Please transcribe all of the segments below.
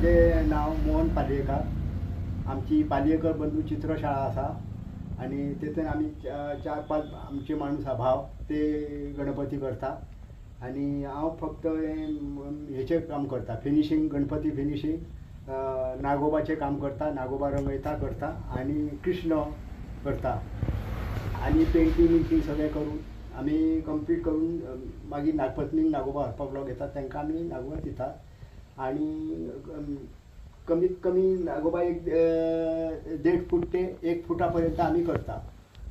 माझे नाव मोहन पालयेकर. आमची पालयेकर बंधू चित्रशाळा आसा आणि तेतून आम्ही 4-5 आमचे माणूस हा भाव ते गणपती करता आणि हांव फक्त हेचे काम करता, फिनिशिंग, गणपती फिनिशिंग, नागोबाचे काम करता, नागोबा रंगयता करता आणि कृष्ण करता आणि पेंटिंग सगळें करून आमी कंप्लीट करून मागीर नागपत्नीक नागोबा व्हरपाक लोक येतात, तांकां आमी नागोबा दितात आणि कमीत कमी नागोबा एक 1.5 फूट ते 1 फुटा पर्यंत आमी करता,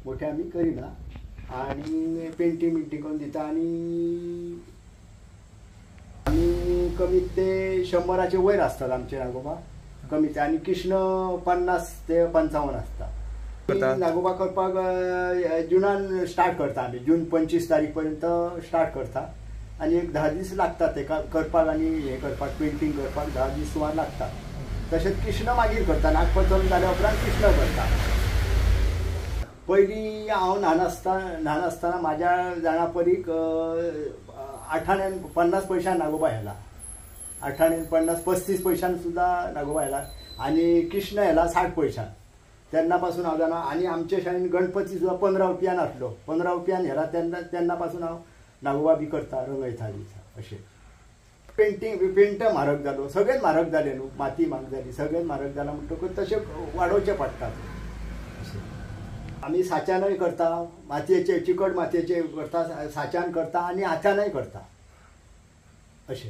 मोठे आमी करिना आणि पेंटिंग करून दिता आणि आमी कमीत ते 100चे वयर आसतात आमचे नागोबा कमीत, आणि कृष्ण 50 ते 55 आसता. नागोबा करपाक जुनान स्टार्ट करता आमी, जून 25 तारीख पर्यंत स्टार्ट करता आणि एक 10 दीस लागतात ते करपाक आणि हे करपाक, पेंटिंग करपाक 10 दीस सुमार लागतात. तशेंच कृष्ण मागीर करता, नागपंचमी जाल्या उपरांत कृष्ण करता. पयलीं हांव ल्हान आसतना म्हाज्या जाणा परीक 8 आण्यांक 50 पयशांक नागोबा येला, 8 आण्यांक 35 पयशांक सुद्दां नागोबा येला आणि कृष्ण येला 60 पयशांक. तेन्ना पासून हांव जाणा आनी आमचे शाळेन गणपती सुद्दां 15 रुपयान आसलो, 15 रुपयान येला. तेन्ना पासून हांव नागोबा बी करता, रंगयता दिता अशें. पेंट म्हारग जालो, सगळेंच म्हारग जालें न्हू, माती म्हारग जाली, सगळेंच म्हारग जाला म्हणटकूच तशें वाडोवचें पडटात अशें. आमी साच्यानय करता, मातयेचे चिकट मातयेचे करता, साच्यान करता आणि हातानय करता अशें.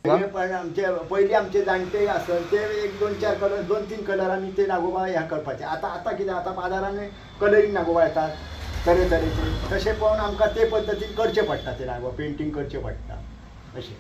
पण आमचे पयलीं आमचे जाणटे आसत ते 1-2-4 कलर, 2-3 कलरांनी ते नागोबा ह्या करपाचे. आतां कितें आतां बाजारान कलरींग नागोबा येतात तरेतरेचे, तशें पळोवन आमकां ते पद्दतीन करचें पडटा, ते नागोबा पेंटिंग करचें पडटा अशें.